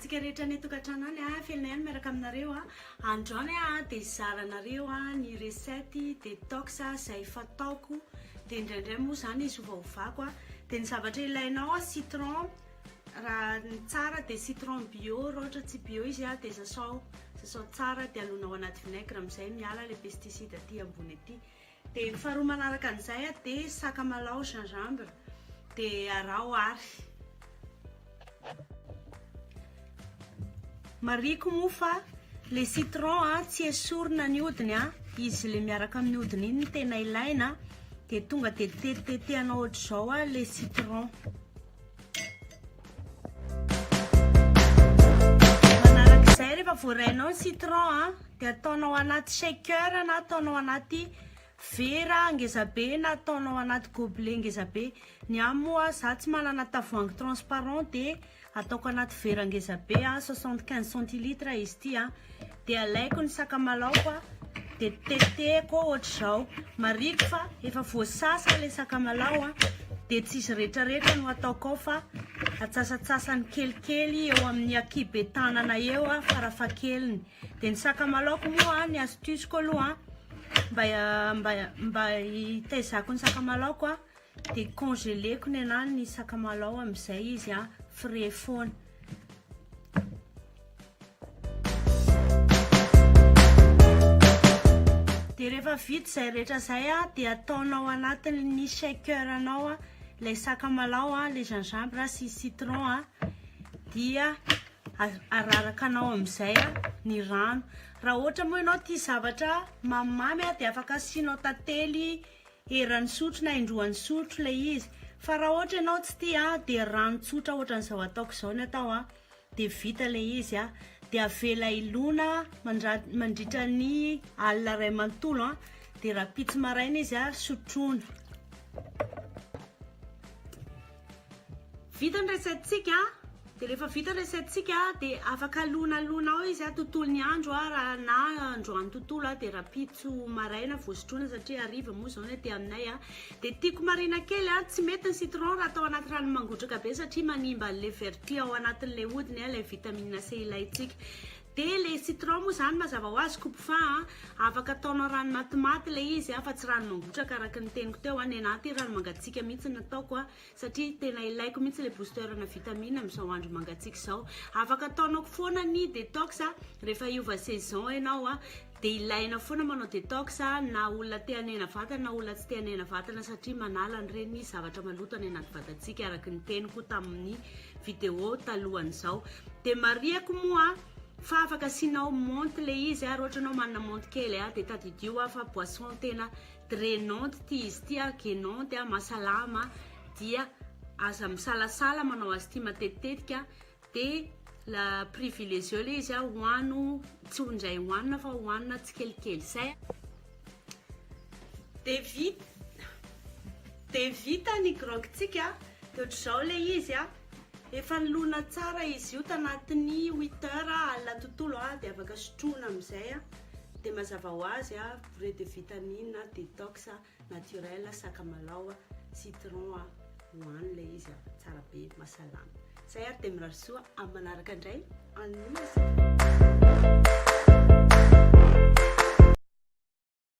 antsika rehetra ny tokantrano any felina ihany miaraka aminareo androany dia zaranareo ny recette detox izay fataoko dia indraindray moa zany izy ovaovako dia ny zavatra ilainao citron raha tsara dia citron bio raha ohatra tsy bio izy dia sasao tsara dia alonao anaty vinaigre amin'izay miala le pesticide aty ambony aty. Dia faharoa manaraka an'izay dia sakamalao gingembre dia arao ary mariko moa fa le citron tsy esorina ny hodiny izy le miaraka amin'ny hodiny iny tena ilaina dia tonga dia tetitetehanao ohatr'izao le citron. Manarak'izay rehefa voarainao ny citron dia ataonao anaty shaker na ataonao anaty vera ngezabe na ataonao anaty gobelet ngezabe. Ny amoa za tsy manana tavoahangy transparent dia ataoko anaty vera ngezabe 75 centilitres izy ty dia alaiko ny sakamalaoko dia tetehiko ohatr'izao mariko fa efa voasasa le sakamalao dia tsy izy rehetrarehetra no ataoko ao fa atsasatsasany kelikely eo amin'ny akibe tanana eo farafahakeliny. Dia ny sakamalaoko moa ny astuce-ko aloha mba hitaizako ny sakamalaoko dia congeleko ny anany ny sakamalao amin'izay izy frais foana. Dia rehefa vita izay rehetra izay dia ataonao anatin'ny shaker anao ilay sakamalao le gingembre sy citron dia ararakanao amin'izay ny rano. Raha ohatra moa ianao tia zavatra mamimamy dia afaka asianao tantely eran'ny sotro na indroan'ny sotro ilay izy, fa raha ohatra ianao tsy tia dia rano tsotra ohatran'izao ataoko izao ny atao dia vita ilay izy dia avela ilona mandritra ny alina iray manontolo dia raha pitsy maraina izy sotroina. Vita ny resettsika dia rehefa vita ny resettsika dia afaka alonalonao izy tontolo ny andro raha na androany tontolo dia raha pitso maraina voasotroina satria hariva moa zao dia aminay dia tiako marina kely tsy mety ny citron raha atao anaty rano mangotraka be satria manimba le vertu ao anatin'le hodiny le vitamine C ilaitsika. Dia le citron moa zany mazava ho azy coupe fin afaka ataonao rano matimaty le izy fa tsy rano mangotraka araka ny teniko teo ny anaty rano mangatsiaka mihitsy nataoko satria tena ilaiko mihitsy le booster na vitamine amin'izao andro mangatsiaka izao. Afaka ataonao foana ny detox rehefa iova saison ianao dia ilaina foana manao detox na olona te hanena vatana na olona tsy te hanena vatana satria manala an'ireny zavatra maloto any anaty vatantsika araka ny teniko tamin'ny vidéo talohan'izao. Dia mariako moa fa afaka asianao monte le izy raha ohatra anao manana monte kely dia tadidio fa boisson tena drainante ty izy ty gainante mahasalama dia aza misalasala manao azy ty matetitetika dia la privilégieux le izy hoano tsy ondray hoanina fa hoanina tsy kelikely izay. Dia vita ny grogtsika dia ohatr'izao le izy efa nilona tsara izy io tanatin'ny 8 heures alina tontolo dia afaka sotroina amin'izay dia mazava ho azy bourrée de vitamine detox naturel sakamalao citron hoanina le izy tsara be mahasalama. Zay dia mirary soa amin'ny manaraka indray.